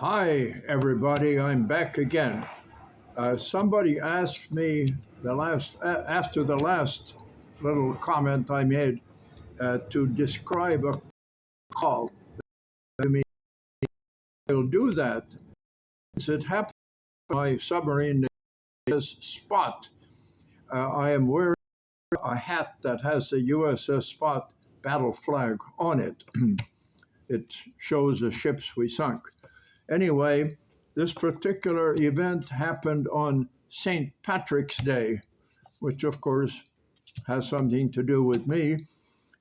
Hi, everybody. I'm back again. Somebody asked me after the last little comment I made to describe a call. I mean, I'll do that. It happened on my submarine is Spot. I am wearing a hat that has the USS Spot battle flag on it. It shows the ships we sunk. Anyway, this particular event happened on St. Patrick's Day, which of course has something to do with me.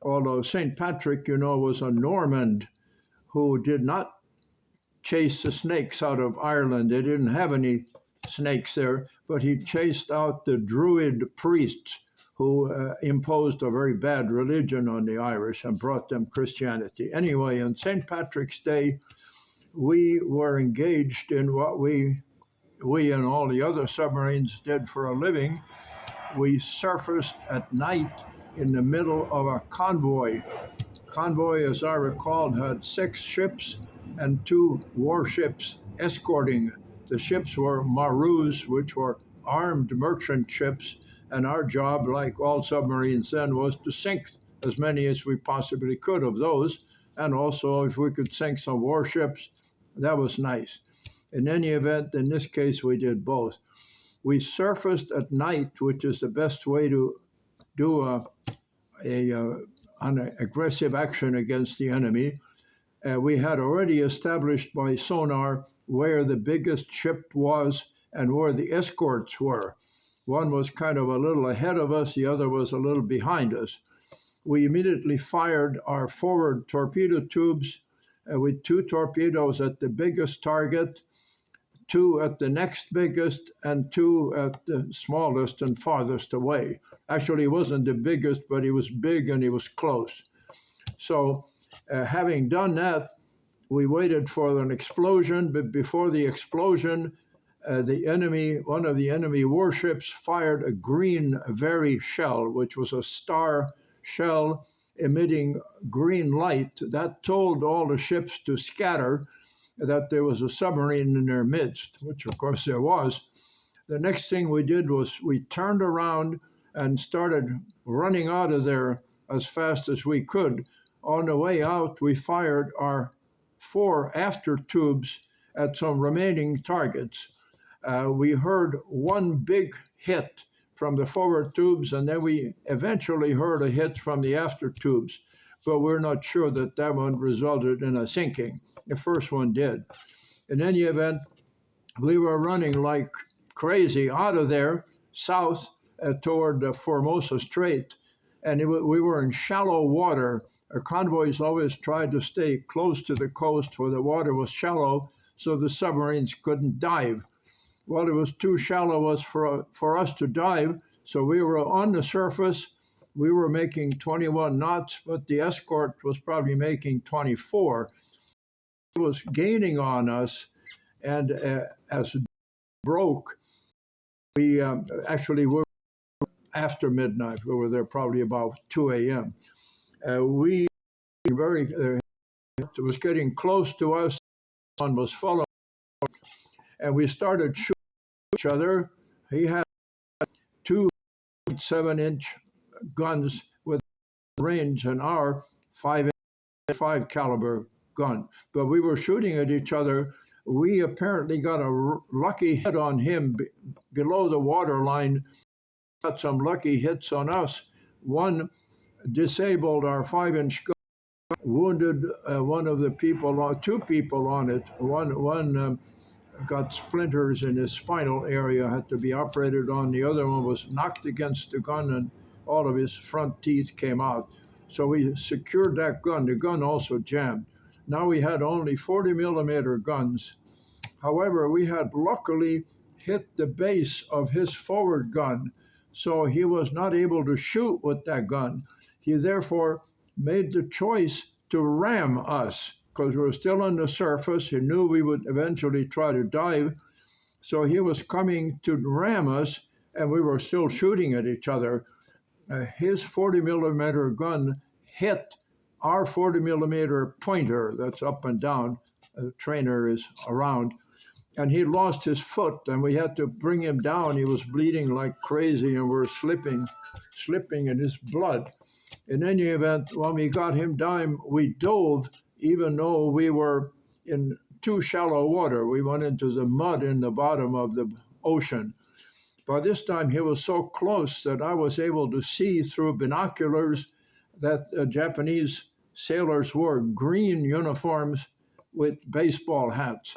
Although St. Patrick, was a Norman who did not chase the snakes out of Ireland. They didn't have any snakes there, but he chased out the Druid priests who imposed a very bad religion on the Irish and brought them Christianity. Anyway, on St. Patrick's Day, we were engaged in what we and all the other submarines did for a living. We surfaced at night in the middle of a convoy. Convoy, as I recall, had 6 ships and 2 warships escorting. The ships were Maroos, which were armed merchant ships, and our job, like all submarines then, was to sink as many as we possibly could of those, and also if we could sink some warships, that was nice. In any event, in this case, we did both. We surfaced at night, which is the best way to do an aggressive action against the enemy. We had already established by sonar where the biggest ship was and where the escorts were. One was kind of a little ahead of us, the other was a little behind us. We immediately fired our forward torpedo tubes with 2 torpedoes at the biggest target, 2 at the next biggest, and 2 at the smallest and farthest away. Actually, he wasn't the biggest, but he was big and he was close. So having done that, we waited for an explosion, but before the explosion, one of the enemy warships fired a green Very shell, which was a star shell emitting green light. That told all the ships to scatter, that there was a submarine in their midst, which of course there was. The next thing we did was we turned around and started running out of there as fast as we could. On the way out, we fired our 4 after tubes at some remaining targets. We heard one big hit from the forward tubes, and then we eventually heard a hit from the after tubes, but we're not sure that that one resulted in a sinking. The first one did. In any event, we were running like crazy out of there, south toward Formosa Strait, and we were in shallow water. Our convoys always tried to stay close to the coast where the water was shallow so the submarines couldn't dive. Well, it was too shallow for us to dive, so we were on the surface. We were making 21 knots, but the escort was probably making 24. It was gaining on us, and as it broke, we were after midnight. We were there probably about 2 a.m. It was getting close to us. The sun was following, and we started shooting each other. He had 2 7-inch guns with range and our 5 caliber gun. But we were shooting at each other. We apparently got a lucky hit on him below the water line, got some lucky hits on us. One disabled our 5-inch gun, wounded one of the people, 2 people on it. One got splinters in his spinal area, had to be operated on. The other one was knocked against the gun and all of his front teeth came out. So we secured that gun. The gun also jammed. Now we had only 40 millimeter guns. However, we had luckily hit the base of his forward gun, so he was not able to shoot with that gun. He therefore made the choice to ram us because we were still on the surface. He knew we would eventually try to dive, so he was coming to ram us, and we were still shooting at each other. His 40 millimeter gun hit our 40 millimeter pointer that's up and down trainer is around. And he lost his foot, and we had to bring him down. He was bleeding like crazy, and we were slipping in his blood. In any event, when we got him down, we dove, even though we were in too shallow water. We went into the mud in the bottom of the ocean. By this time, he was so close that I was able to see through binoculars that Japanese sailors wore green uniforms with baseball hats.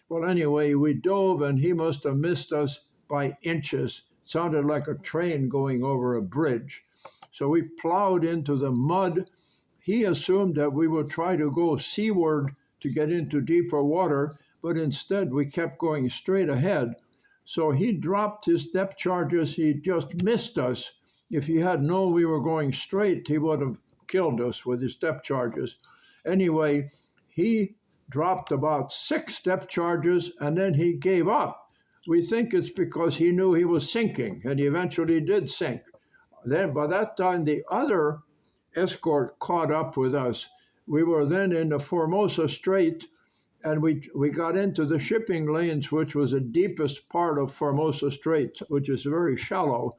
Well, anyway, we dove, and he must have missed us by inches. It sounded like a train going over a bridge. So we plowed into the mud. He assumed that we would try to go seaward to get into deeper water, but instead we kept going straight ahead. So he dropped his depth charges. He just missed us. If he had known we were going straight, he would have killed us with his depth charges. Anyway, he dropped about 6 depth charges, and then he gave up. We think it's because he knew he was sinking, and he eventually did sink. Then, by that time, the other escort caught up with us. We were then in the Formosa Strait, and we got into the shipping lanes, which was the deepest part of Formosa Strait, which is very shallow.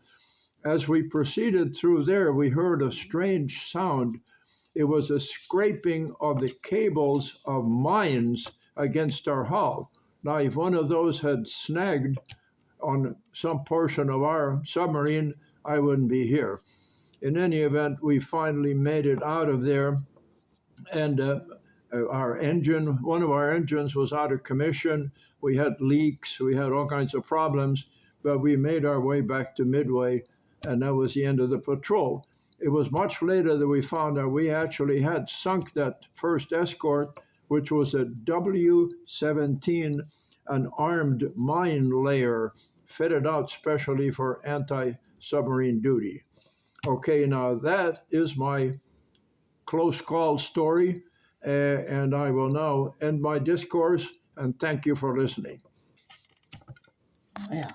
As we proceeded through there, we heard a strange sound. It was a scraping of the cables of mines against our hull. Now, if one of those had snagged on some portion of our submarine, I wouldn't be here. In any event, we finally made it out of there, and one of our engines was out of commission. We had leaks, we had all kinds of problems, but we made our way back to Midway, and that was the end of the patrol. It was much later that we found out we actually had sunk that first escort, which was a W-17, an armed mine layer fitted out specially for anti-submarine duty. Okay, now that is my close call story, and I will now end my discourse, and thank you for listening. Well,